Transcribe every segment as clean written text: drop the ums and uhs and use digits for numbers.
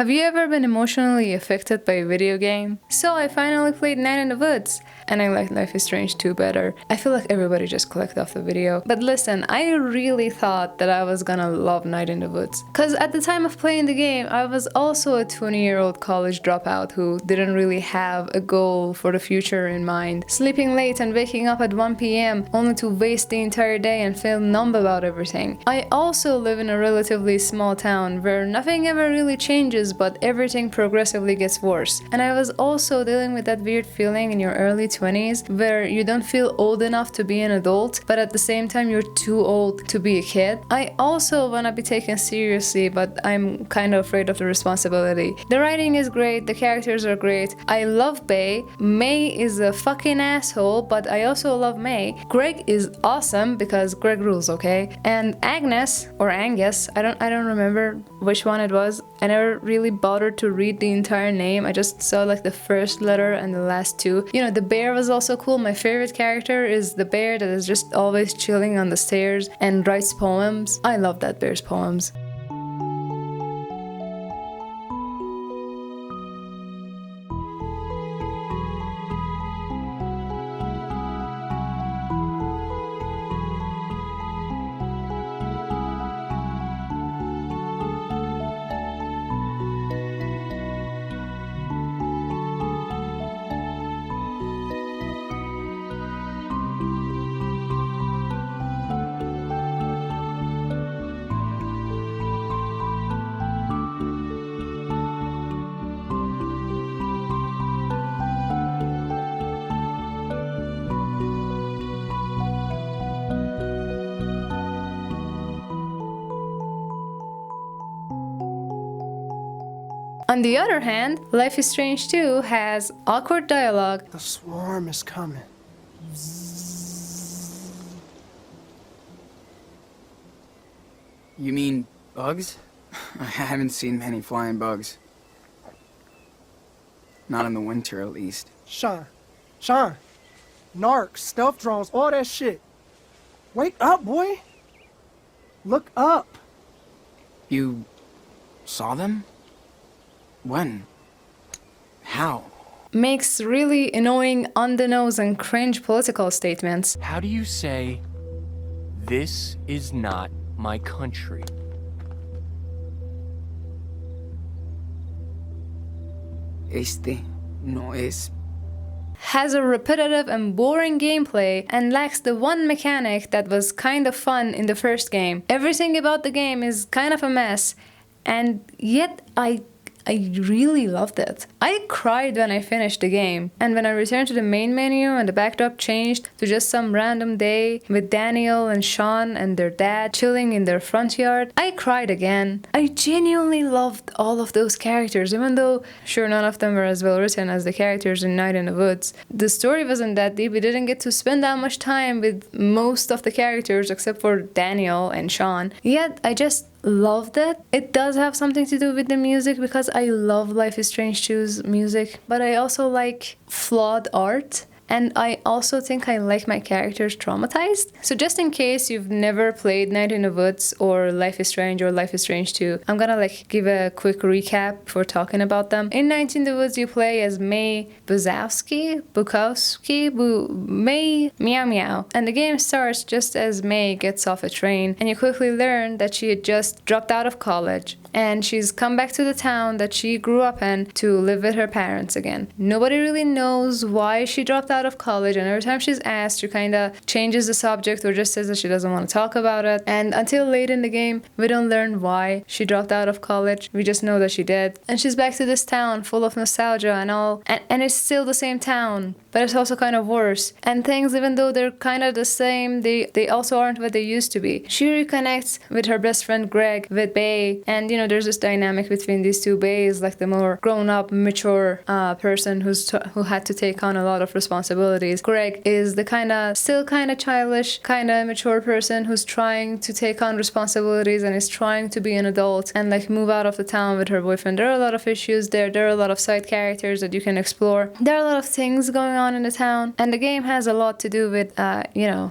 Have you ever been emotionally affected by a video game? So I finally played Night in the Woods, and I like Life is Strange 2 better. I feel like everybody just clicked off the video. But listen, I really thought that I was gonna love Night in the Woods. Cause at the time of playing the game, I was also a 20-year-old college dropout who didn't really have a goal for the future in mind. Sleeping late and waking up at 1 p.m. only to waste the entire day and feel numb about everything. I also live in a relatively small town where nothing ever really changes, but everything progressively gets worse. And I was also dealing with that weird feeling in your early 20s where you don't feel old enough to be an adult, but at the same time you're too old to be a kid. I also want to be taken seriously, but I'm kind of afraid of the responsibility. The writing is great, the characters are great. I love Bay. May is a fucking asshole, but I also love May. Greg is awesome because Greg rules, okay? And Agnes or Angus, I don't remember which one it was. I never really bothered to read the entire name. I just saw like the first letter and the last two. You know, the bear was also cool. My favorite character is the bear that is just always chilling on the stairs and writes poems. I love that bear's poems. On the other hand, Life is Strange 2 has awkward dialogue. The swarm is coming. You mean bugs? I haven't seen many flying bugs. Not in the winter, at least. Sean, narcs, stealth drones, all that shit. Wake up, boy. Look up. You saw them? When? How? Makes really annoying, on-the-nose and cringe political statements. How do you say, "This is not my country"? Este no es. Has a repetitive and boring gameplay and lacks the one mechanic that was kind of fun in the first game. Everything about the game is kind of a mess, and yet I really loved it. I cried when I finished the game, and when I returned to the main menu and the backdrop changed to just some random day with Daniel and Sean and their dad chilling in their front yard, I cried again. I genuinely loved all of those characters, even though sure none of them were as well written as the characters in Night in the Woods. The story wasn't that deep. We didn't get to spend that much time with most of the characters except for Daniel and Sean. Yet I just loved it. It does have something to do with the music because I love Life is Strange 2's music, but I also like flawed art. And I also think I like my characters traumatized. So just in case you've never played Night in the Woods or Life is Strange or Life is Strange 2, I'm gonna give a quick recap before talking about them. In Night in the Woods, you play as May May Meow Meow. And the game starts just as May gets off a train, and you quickly learn that she had just dropped out of college. And she's come back to the town that she grew up in to live with her parents again. Nobody really knows why she dropped out of college, and every time she's asked, she kind of changes the subject or just says that she doesn't want to talk about it. And until late in the game, we don't learn why she dropped out of college. We just know that she did. And she's back to this town full of nostalgia and all. And it's still the same town, but it's also kind of worse. And things, even though they're kind of the same, they also aren't what they used to be. She reconnects with her best friend Greg, with Bay, and you know, there's this dynamic between these two. Bay is like the more grown-up, mature person who had to take on a lot of responsibilities. Greg is the still kind of childish, kind of immature person who's trying to take on responsibilities and is trying to be an adult and move out of the town with her boyfriend. There are a lot of issues there. There are a lot of side characters that you can explore. There are a lot of things going on in the town, and the game has a lot to do with,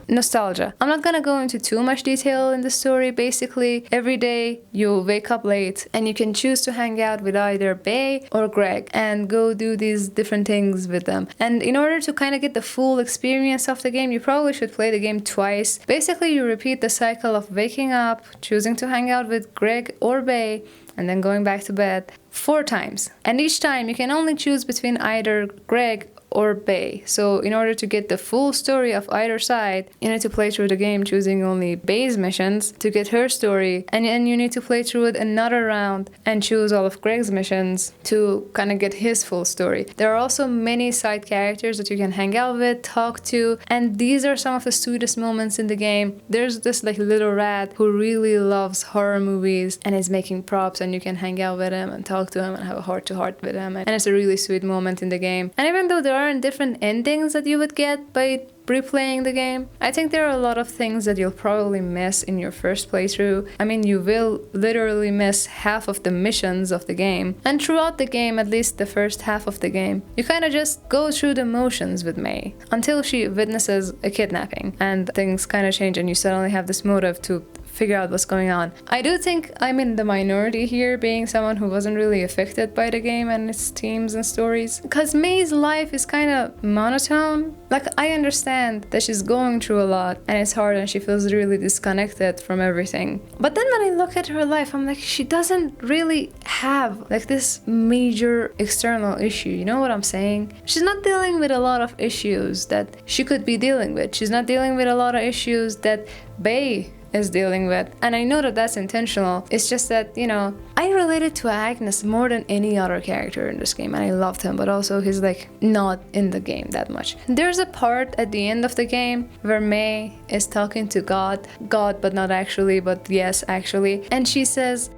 nostalgia. I'm not gonna go into too much detail in the story. Basically, every day you wake up late plate, and you can choose to hang out with either Bay or Greg and go do these different things with them. And in order to kind of get the full experience of the game, you probably should play the game twice. Basically, you repeat the cycle of waking up, choosing to hang out with Greg or Bay, and then going back to bed 4 times. And each time you can only choose between either Greg or Bay. So in order to get the full story of either side, you need to play through the game choosing only Bay's missions to get her story, and then you need to play through it another round and choose all of Greg's missions to kind of get his full story. There are also many side characters that you can hang out with, talk to, and these are some of the sweetest moments in the game. There's this like little rat who really loves horror movies and is making props, and you can hang out with him and talk to him and have a heart-to-heart with him, and it's a really sweet moment in the game. And even though there aren't different endings that you would get by replaying the game, I think there are a lot of things that you'll probably miss in your first playthrough. I mean, you will literally miss half of the missions of the game, and throughout the game, at least the first half of the game, you kind of just go through the motions with May until she witnesses a kidnapping, and things kind of change and you suddenly have this motive to figure out what's going on. I do think I'm in the minority here, being someone who wasn't really affected by the game and its themes and stories, because May's life is kind of monotone. Like, I understand that she's going through a lot and it's hard and she feels really disconnected from everything, but then when I look at her life, I'm like, she doesn't really have like this major external issue, you know what I'm saying? She's not dealing with a lot of issues that she could be dealing with. She's not dealing with a lot of issues that Bay is dealing with, and I know that that's intentional. It's just that, you know, I related to Agnes more than any other character in this game, and I loved him, but also he's like not in the game that much. There's a part at the end of the game where May is talking to God, but not actually, but yes actually, and she says,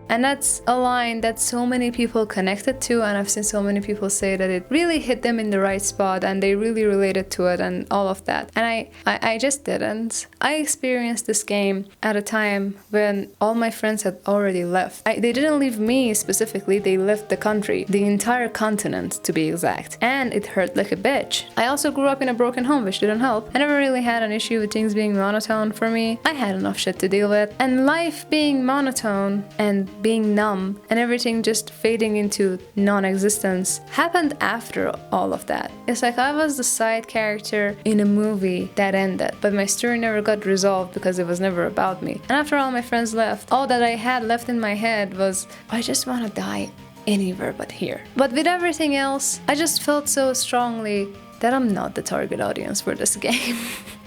and that's a line that so many people connected to, and I've seen so many people say that it really hit them in the right spot and they really related to it and all of that. And I just didn't. I experienced this game at a time when all my friends had already left. They didn't leave me specifically, they left the country, the entire continent to be exact, and it hurt like a bitch. I also grew up in a broken home, which didn't help. I never really had an issue with things being monotone for me. I had enough shit to deal with, and life being monotone and being numb and everything just fading into non-existence happened after all of that. It's like I was the side character in a movie that ended, but my story never got resolved because it was never about me. And after all my friends left, all that I had left in my head was, I just want to die anywhere but here. But with everything else, I just felt so strongly that I'm not the target audience for this game.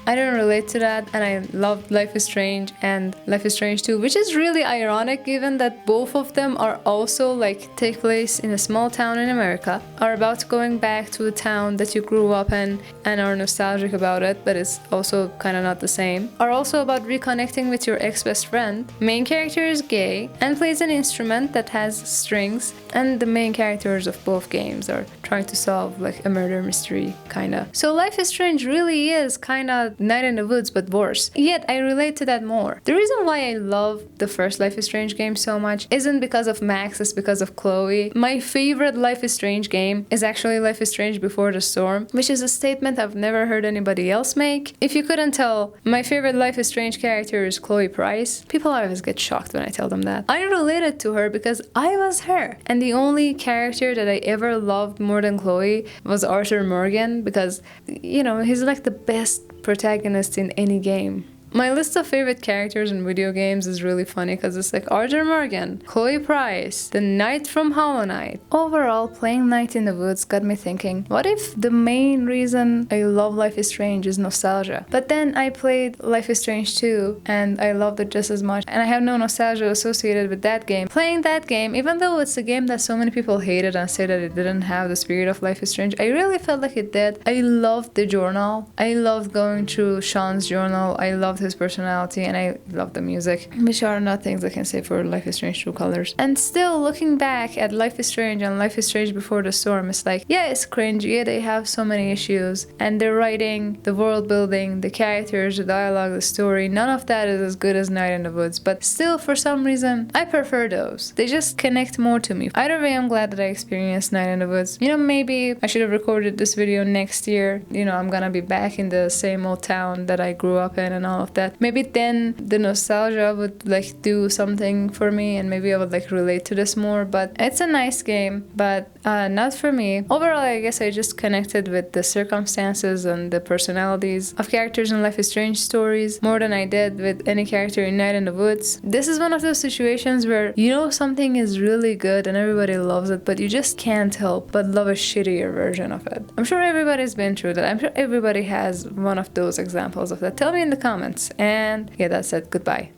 I don't relate to that, and I loved Life is Strange and Life is Strange 2, which is really ironic given that both of them are also like take place in a small town in America, are about going back to a town that you grew up in and are nostalgic about it, but it's also kind of not the same, are also about reconnecting with your ex-best friend. Main character is gay and plays an instrument that has strings, and the main characters of both games are trying to solve like a murder mystery kinda. So Life is Strange really is kinda Night in the Woods but worse. Yet I relate to that more. The reason why I love the first Life is Strange game so much isn't because of Max, it's because of Chloe. My favorite Life is Strange game is actually Life is Strange Before the Storm, which is a statement I've never heard anybody else make. If you couldn't tell, my favorite Life is Strange character is Chloe Price. People always get shocked when I tell them that. I related to her because I was her. And the only character that I ever loved more than Chloe was Arthur Morgan, because, you know, he's like the best protagonist in any game. My list of favorite characters in video games is really funny because it's like Arthur Morgan, Chloe Price, the Knight from Hollow Knight. Overall, playing Night in the Woods got me thinking, what if the main reason I love Life is Strange is nostalgia? But then I played Life is Strange 2 and I loved it just as much, and I have no nostalgia associated with that game. Playing that game, even though it's a game that so many people hated and say that it didn't have the spirit of Life is Strange, I really felt like it did. I loved the journal. I loved going through Sean's journal. I loved loved his personality, and I loved the music, which are not things I can say for Life is Strange True Colors. And still, looking back at Life is Strange and Life is Strange Before the Storm, it's like, yeah, it's cringe, yeah, they have so many issues, and the writing, the world building, the characters, the dialogue, the story, none of that is as good as Night in the Woods, but still, for some reason, I prefer those. They just connect more to me. Either way, I'm glad that I experienced Night in the Woods. You know, maybe I should have recorded this video next year. You know, I'm gonna be back in the same old town that I grew up in and all of that. Maybe then the nostalgia would like do something for me, and maybe I would like relate to this more. But it's a nice game, but not for me. Overall, I guess I just connected with the circumstances and the personalities of characters in Life is Strange stories more than I did with any character in Night in the Woods. This is one of those situations where you know something is really good and everybody loves it, but you just can't help but love a shittier version of it. I'm sure everybody's been through that. I'm sure everybody has one of those examples of that. Tell me in the comments. And yeah, that's it. Goodbye.